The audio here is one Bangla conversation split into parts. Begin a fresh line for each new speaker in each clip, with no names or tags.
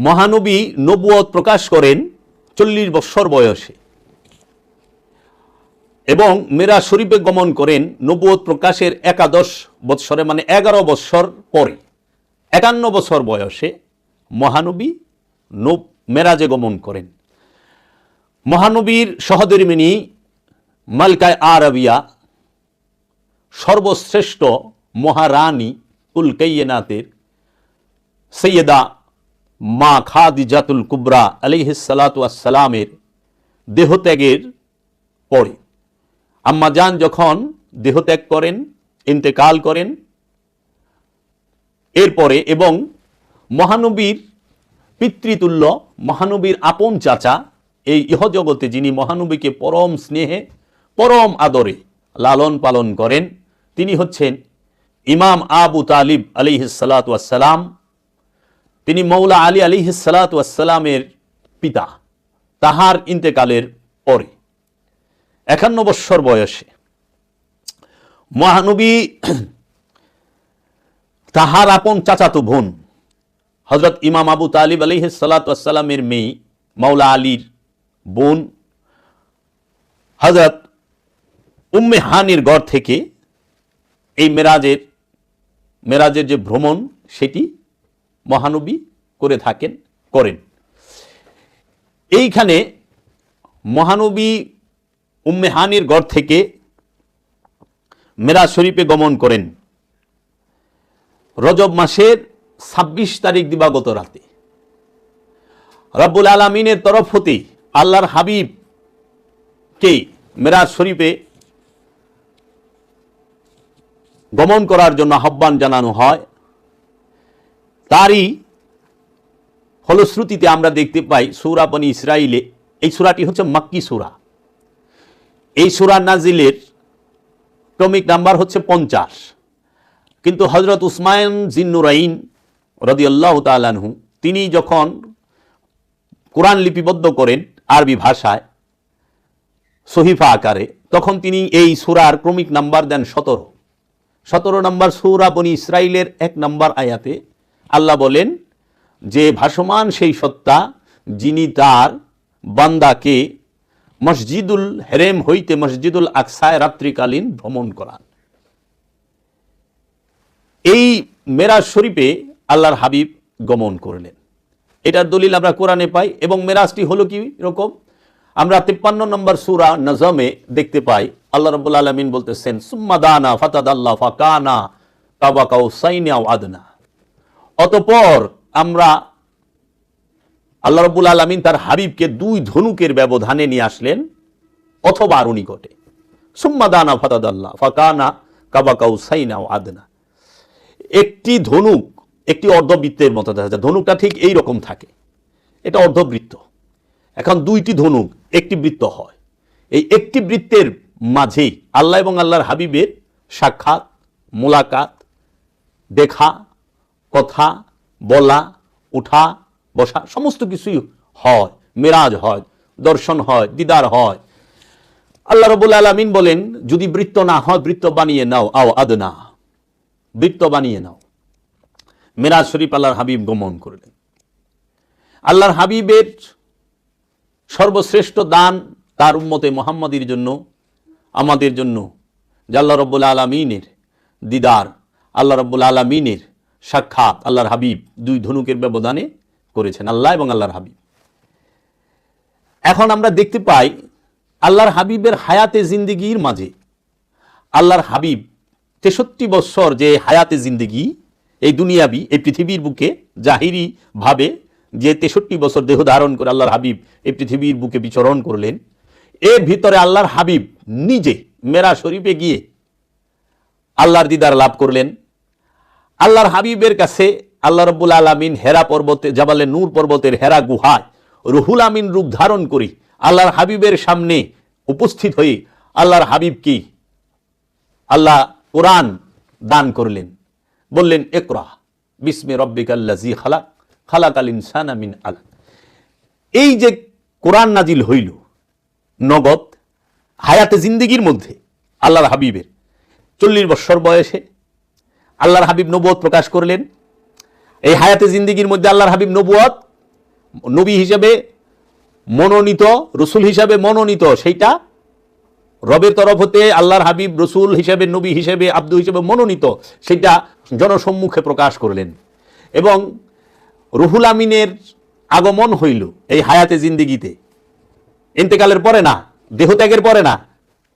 মহানবী নবুয়ত প্রকাশ করেন 40 বৎসর বয়সে এবং মেরাজ শরীফে গমন করেন নবুয়ত প্রকাশের 11 বৎসরে, মানে 11 বৎসর পরে 51 বছর বয়সে মহানবী মেরাজে গমন করেন। মহানবীর সহধর্মিণী মালকায় আরবিয়া, সর্বশ্রেষ্ঠ মহারানী কুল কায়নাতের সৈয়দা মা খাদিজাতুল কুবরা আলাইহিস সালাতু ওয়াস সালামের দেহত্যাগের পরে আম্মাজান যখন দেহত্যাগ করেন, ইন্তেকাল করেন, এরপরে এবং মহানবীর পিতৃতুল্য, মহানবীর আপন চাচা, এই ইহজগতে যিনি মহানবীকে পরম স্নেহে পরম আদরে লালন পালন করেন, তিনি হচ্ছেন ইমাম আবু তালিব আলাইহিস সালাতু ওয়াস সালাম। তিনি মৌলা আলী আলাইহিস সালাতু ওয়াস সালামের পিতা। তাহার ইন্তেকালের পরে 51 বৎসর বয়সে মহানবী তাহার আপন চাচাতো বোন হযরত ইমাম আবু তালিব আলাইহিস সালাতু ওয়াস সালামের মেয়ে মৌলা আলীর বোন হযরত উম্মে হানির ঘর থেকে এই মেরাজের যে ভ্রমণ সেটি মহানবী করেন। এইখানে মহানবী উম্মে হানির ঘর থেকে মেরাজ শরীফে গমন করেন রজব মাসের 26 তারিখ দিবাগত রাতে। রব্বুল আলামিনের তরফ হতে আল্লাহর হাবিবকে মেরাজ শরীফে গমন করার জন্য আহ্বান জানানো হয়। তারই ফলশ্রুতিতে আমরা দেখতে পাই সূরা বনী ইসরাইলে, এই সূরাটি হচ্ছে মাক্কি সূরা, এই সূরা নাজিলের ক্রমিক নাম্বার হচ্ছে 50। কিন্তু হযরত উসমান জিন্নুরাইন রাদিয়াল্লাহু তাআলা আনহু তিনি যখন কোরআন লিপিবদ্ধ করেন আরবি ভাষায় সহিফা আকারে, তখন তিনি এই সূরার ক্রমিক নাম্বার দেন 17 নম্বর সূরা বনী ইসরাইলের 1 নম্বর আয়াতে আল্লাহ বলেন যে ভাসমান সেই সত্তা যিনি তার বান্দাকে মসজিদুল হেরেম হইতে মসজিদুল আকসায় রাত্রিকালীন ভ্রমণ করান। এই মেরাজ শরীফে আল্লাহর হাবিব গমন করলেন, এটার দলিল আমরা কোরআনে পাই। এবং মেরাজটি হলো কি রকম, আমরা 53 নম্বর সূরা নজমে দেখতে পাই আল্লাহ রাব্বুল আলামিন বলতেছেন সুম্মা দানা ফাতাদাল্লা ফাকানা কাবা কাউসাইনি আও আদনা। অতঃপর আমরা আল্লাহ রাব্বুল আলামিন তার হাবিবকে 2 ধনুকের ব্যবধানে নিয়ে আসলেন অথবা আরো নিকটে। সুম্মা দানা ফাতাদাল্লা ফাকানা কাবা কাউসাইনি আও আদনা। একটি ধনুক একটি অর্ধবৃত্তের মতো দেখা যায়, ধনুকটা ঠিক এই রকম থাকে, এটা অর্ধবৃত্ত। এখন 2টি ধনুক একটি বৃত্ত হয়, এই একটি বৃত্তের মাঝে আল্লাহ এবং আল্লাহর হাবিবের সাক্ষাৎ, মোলাকাত, দেখা, কথা বলা, উঠা বসা সমস্ত কিছুই হয়, মেরাজ হয়, দর্শন হয়, দিদার হয়। আল্লাহ রাব্বুল আলামিন বলেন যদি বৃত্ত না হয় বৃত্ত বানিয়ে নাও, আও আদনা, বৃত্ত বানিয়ে নাও। মেরাজ শরীফ আল্লাহর হাবিব গমন করলেন। আল্লাহর হাবিবের সর্বশ্রেষ্ঠ দান তার উম্মতে মুহাম্মাদীর জন্য, আমাদের জন্য যে আল্লাহ রাব্বুল আলামিনের দিদার, আল্লাহ রাব্বুল আলামিনের সাক্ষাৎ আল্লাহর হাবিব 2 ধনুকের ব্যবধানে করেছেন, আল্লাহ এবং আল্লাহর হাবিব। এখন আমরা দেখতে পাই আল্লাহর হাবিবের হায়াতে জিন্দেগির মাঝে আল্লাহর হাবিব 63 বছর যে হায়াতে জিন্দেগি এই দুনিয়াবি এই পৃথিবীর বুকে জাহিরি ভাবে যে 63 বছর দেহ ধারণ করে আল্লাহর হাবিব এই পৃথিবীর বুকে বিচরণ করলেন, এর ভিতরে আল্লাহর হাবিব নিজে মেরাজ শরীফে গিয়ে আল্লাহর দিদার লাভ করলেন। আল্লাহর হাবিবের কাছে আল্লাহ রাব্বুল আলামিন হেরা পর্বতে, জাবালে নূর পর্বতের হেরা গুহায় রুহুল আমিন রূপ ধারণ করে আল্লাহর হাবিবের সামনে উপস্থিত হয়ে আল্লাহর হাবিবকে আল্লাহ কোরআন দান করলেন, বললেন ইকরা বিসমি রব্বিকাল্লাযী খালাক খালাকাল ইনসানা মিন আলাক। এই যে কোরআন নাজিল হইল নগদ হায়াতে জিন্দেগির মধ্যে আল্লাহর হাবিবের 40 বছর বয়সে আল্লাহর হাবিব নবুয়ত প্রকাশ করলেন। এই হায়াতে জিন্দেগির মধ্যে আল্লাহর হাবিব নবুয়ত নবী হিসেবে মনোনীত, রসুল হিসাবে মনোনীত, সেইটা রবের তরফ হতে আল্লাহর হাবিব রসুল হিসেবে, নবী হিসেবে, আব্দু হিসেবে মনোনীত, সেটা জনসম্মুখে প্রকাশ করলেন। এবং রুহুল আমিনের আগমন হইল এই হায়াতে জিন্দিগিতে, ইন্তেকালের পরে না, দেহত্যাগের পরে না,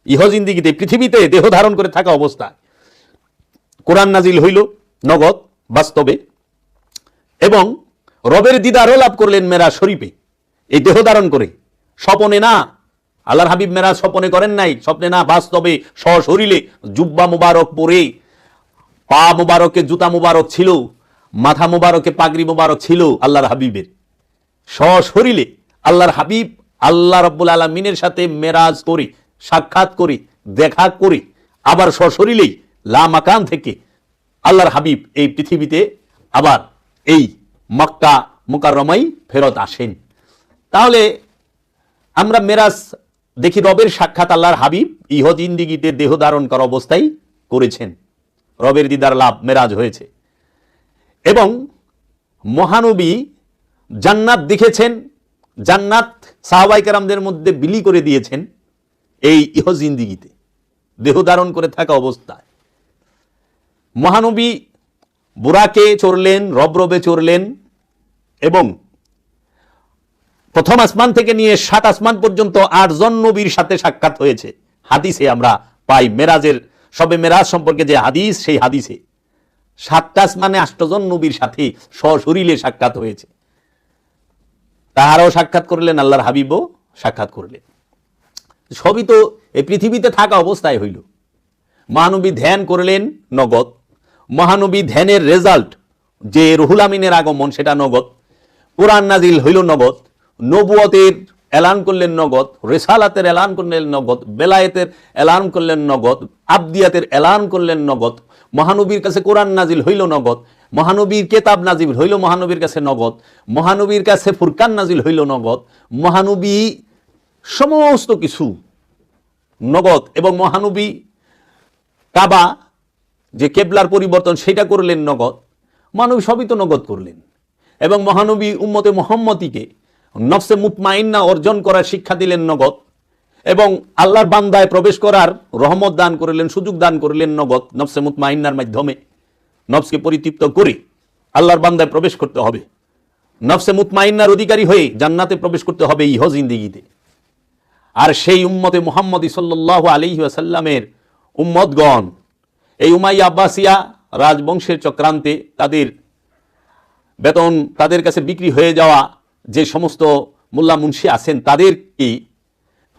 ইহ জিন্দিগিতে, পৃথিবীতে দেহ ধারণ করে থাকা অবস্থায় কোরআন নাজিল হইল নগদ বাস্তবে, এবং রবের দিদারও লাভ করলেন মেরাজ শরীফে, এই দেহ ধারণ করে, স্বপনে না। আল্লাহর হাবিব মেরাজ স্বপনে করেন নাই, স্বপ্নে না, বাস্তবে সশরীরে জুব্বা মুবারক পরে, পা মুবারকে জুতা মুবারক ছিল, মাথা মুবারকে পাগড়ি মুবারক ছিল আল্লাহর হাবিবের, সশরীরে আল্লাহর হাবিব আল্লাহ রাব্বুল আলামিনের সাথে মেরাজ করে, সাক্ষাৎ করে, দেখা করে, আবার সশরীরেই লা মাকান থেকে আল্লাহর হাবিব এই পৃথিবীতে আবার এই মক্কা মুকাররমাই ফেরত আসেন। তাহলে আমরা মেরাজ দেখি রবের সাক্ষাৎ আল্লাহর হাবিব ইহ জিন্দিগিতে দেহ ধারণ করা অবস্থায় করেছেন, রবের দিদার লাভ মেরাজ হয়েছে। এবং মহানবী জান্নাত দেখেছেন, জান্নাত সাহাবায়ে কেরামদের মধ্যে বিলি করে দিয়েছেন এই ইহ জিন্দিগিতে দেহ ধারণ করে থাকা অবস্থায়। মহানবী বুরাকে চড়লেন, রবরবে চড়লেন, এবং প্রথম আসমান থেকে নিয়ে 7 আসমান পর্যন্ত 8 জন নবীর সাথে সাক্ষাৎ হয়েছে। হাদিসে আমরা পাই মেরাজের, সবে মেরাজ সম্পর্কে যে হাদিস, সেই হাদিসে 7 আসমানে 8 জন নবীর সাথে সশরীরে সাক্ষাৎ হয়েছে। তাহারাও সাক্ষাৎ করলেন, আল্লাহর হাবিবও সাক্ষাৎ করলেন। সবই তো এই পৃথিবীতে থাকা অবস্থায় হইল। মহানবী ধ্যান করলেন নগদ, মহানবী ধ্যানের রেজাল্ট যে রুহুল আমিনের আগমন, সেটা নগদ। কোরআন নাজিল হইল নগদ, নবুয়তের এলান করলেন নগদ, রিসালাতের এলান করলেন নগদ, বেলায়েতের এলান করলেন নগদ, আবদিয়াতের এলান করলেন নগদ। মহানবীর কাছে কোরআন নাজিল হইল নগদ, মহানবীর কেতাব নাজিল হইল মহানবীর কাছে নগদ, মহানবীর কাছে ফুরকান নাজিল হইল নগদ, মহানবী সমস্ত কিছু নগদ। এবং মহানবী কাবা যে কেবলার পরিবর্তন সেটা করলেন নগদ, মহানবী সবই তো নগদ করলেন। এবং মহানবী উম্মতে মুহাম্মদীকে নফসে মুতমাইন্না অর্জন করার শিক্ষা দিলেন নগদ, এবং আল্লাহর বান্দায় প্রবেশ করার রহমত দান করলেন, সুযোগ দান করলেন নগদ। নফসে মুতমাইন্নার মাধ্যমে নফসকে পরিতৃপ্ত করে আল্লাহর বান্দায় প্রবেশ করতে হবে, নফসে মুতমাইন্নার অধিকারী হয়ে জান্নাতে প্রবেশ করতে হবে ইহ জিন্দিগিতে। আর সেই উম্মতে মুহাম্মদী সাল্লাল্লাহু আলাইহি ওয়াসাল্লামের উম্মতগণ এই উমাইয়া আব্বাসিয়া রাজবংশের চক্রান্তে তাদের বেতন, তাদের কাছে বিক্রি হয়ে যাওয়া যে সমস্ত মোল্লা মুন্সি আছেন, তাদেরকে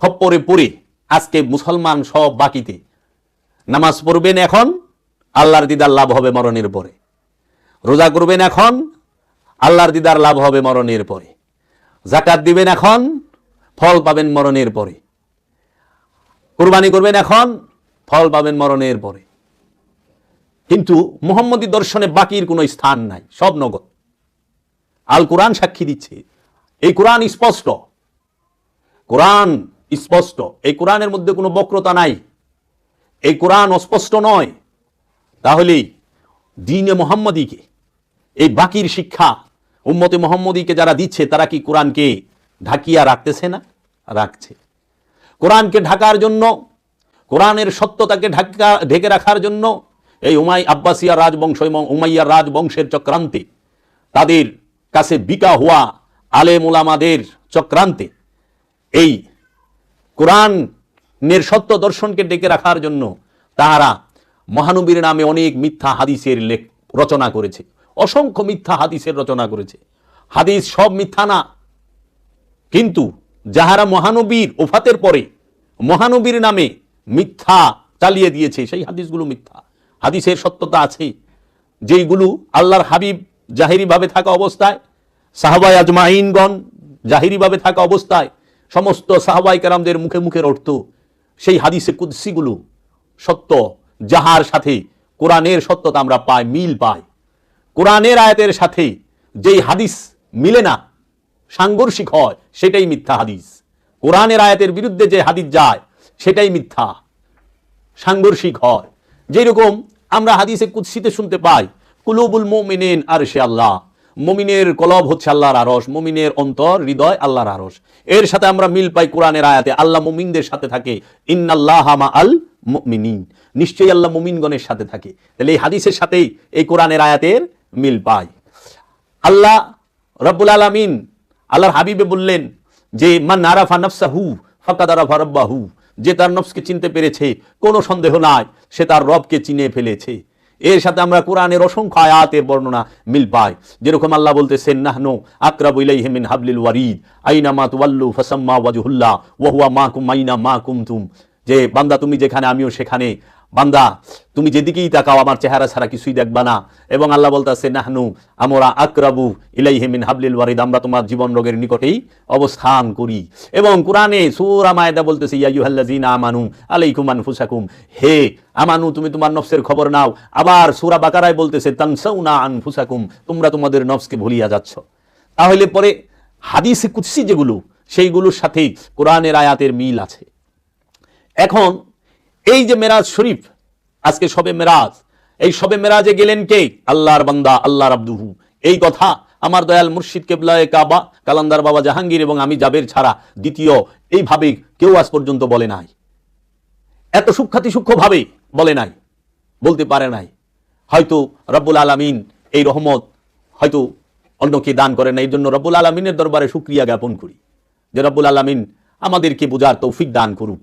খপ্পরে পড়ে আজকে মুসলমান সব বাকিতে নামাজ পড়বেন এখন, আল্লাহর দিদার লাভ হবে মরণের পরে। রোজা করবেন এখন, আল্লাহর দিদার লাভ হবে মরণের পরে। যাকাত দিবেন এখন, ফল পাবেন মরণের পরে। কুরবানি করবেন এখন, ফল পাবেন মরণের পরে। কিন্তু মুহাম্মদী দর্শনে বাকির কোনো স্থান নাই, সব নগদ। আল কোরআন সাক্ষী দিচ্ছে, এই কোরআন স্পষ্ট, কোরআন স্পষ্ট, এই কোরআনের মধ্যে কোনো বক্রতা নাই, এই কোরআন অস্পষ্ট নয়। তাহলে দ্বীনে মুহাম্মদীকে, এই বাকির শিক্ষা উম্মতে মুহাম্মদীকে যারা দিচ্ছে, তারা কি কোরআনকে ঢাকিয়া রাখতেছে না? রাখছে। কোরআনকে ঢাকার জন্য, কোরআনের সত্যতাকে ঢেকে রাখার জন্য এই আব্বাসিয়া রাজবংশ এবং উমাইয়া রাজবংশের চক্রান্তে, তাদের কাছে বিকা হওয়া আলেম উলামাদের চক্রান্তে এই কোরআনের সত্য দর্শনকে ডেকে রাখার জন্য তাহারা মহানবীর নামে অনেক মিথ্যা হাদিসের রচনা করেছে, অসংখ্য মিথ্যা হাদিসের রচনা করেছে। হাদিস সব মিথ্যা না, কিন্তু যাহারা মহানবীর ওফাতের পরে মহানবীর নামে মিথ্যা চালিয়ে দিয়েছে, সেই হাদিসগুলো মিথ্যা। হাদিসের সত্যতা আছে, যেইগুলো আল্লাহর হাবিব জাহিরিভাবে থাকা অবস্থায়, সাহাবায়ে আজমাইনগণ জাহিরিভাবে থাকা অবস্থায় সমস্ত সাহাবায়ে কেরামদের মুখে মুখের অর্থ, সেই হাদিসে কুদসিগুলো সত্য, যাহার সাথে কোরআনের সত্যতা আমরা পাই, মিল পাই। কোরআনের আয়াতের সাথে যেই হাদিস মিলে না, সাংঘর্ষিক হয়, সেটাই মিথ্যা হাদিস। কোরআনের আয়াতের বিরুদ্ধে যে হাদিস যায়, সেটাই মিথ্যা, সাংঘর্ষিক হয়। যেরকম আমরা হাদিসে কুদসিতে শুনতে পাই, কুলুবুল মুমিনিন আরশে আল্লাহ, মুমিনের কলব হচ্ছে আল্লাহর আরশ, মুমিনের অন্তর হৃদয় আল্লাহর আরশ। এর সাথে আমরা মিল পাই কোরআনের আয়াতে, আল্লাহ মুমিনদের সাথে থাকে, ইন্নাল্লাহা মাআল মুমিনিন, নিশ্চয়ই আল্লাহ মুমিনগণের সাথে থাকে। তাহলে এই হাদিসের সাথেই এই কোরআনের আয়াতের মিল পাই। আল্লাহ রব্বুল আলামিন আল্লাহর হাবিবে বললেন যে মান আরাফা নাফসাহু ফাকাদ আরাফা রাব্বাহু, যে তার নফসকে চিনতে পেরেছে কোনো সন্দেহ নাই সে তার রবকে চিনে ফেলেছে। এর সাথে আমরা কোরআনের অসংখ্য আয়াতের বর্ণনা মিল পাই। যেরকম আল্লাহ বলতেছেন নাহনু আকরাবু ইলাইহি মিন হাবলিল ওয়ারিদ আইনামা তুওয়াল্লু ফাসাম্মা ওয়াজহুল্লাহ ওয়া হুয়া মাকুম আইনা মা কুনতুম, যে বান্দা তুমি যেখানে আমিও সেখানে, বান্দা তুমি যেদিকেই তাকাও আমার চেহারা ছাড়া কিছুই দেখবা না। এবং আল্লাহ বলতেছে নাহনু আমরা আকরাবু ইলাইহি মিন হাবলিল ওয়ারিদ, আমরা তোমার জীবন রোগের নিকটেই অবস্থান করি। এবং কোরআনে সূরা মায়েদা বলতেছে ইয়া আইয়ুহাল্লাযিনা আমানু আলাইকুম আনফুসাকুম, হে আমানু তুমি তোমার নফসের খবর নাও। আবার সূরা বাকারায় বলতেছে তানসাউনা আনফুসাকুম, তোমরা তোমাদের নফসকে ভুলিয়া যাচ্ছ। তাহলে পরে হাদিসে কুদসি যেগুলো সেইগুলোর সাথেই কোরআনের আয়াতের মিল আছে। এখন এই যে মেরাজ শরীফ, আজকে শবে মেরাজ, এই শবে মেরাজে গেলেন কে? আল্লাহর বান্দা আল্লাহর আব্দুহু। এই কথা আমার দয়াল মুর্শিদ কেবলায়ে কাবা কালান্দার বাবা জাহাঙ্গীর এবং আমি জাবের ছাড়া দ্বিতীয় এইভাবে কেউ আজ পর্যন্ত বলে নাই, এত সূক্ষ্মভাবে বলে নাই, বলতে পারে নাই। হয়তো রব্বুল আলামিন এই রহমত হয়তো অন্যকে দান করেন না। এই জন্য রব্বুল আলামিনের দরবারে শুকরিয়া জ্ঞাপন করি যে রব্বুল আলামিন আমাদেরকে বোঝার তৌফিক দান করুক।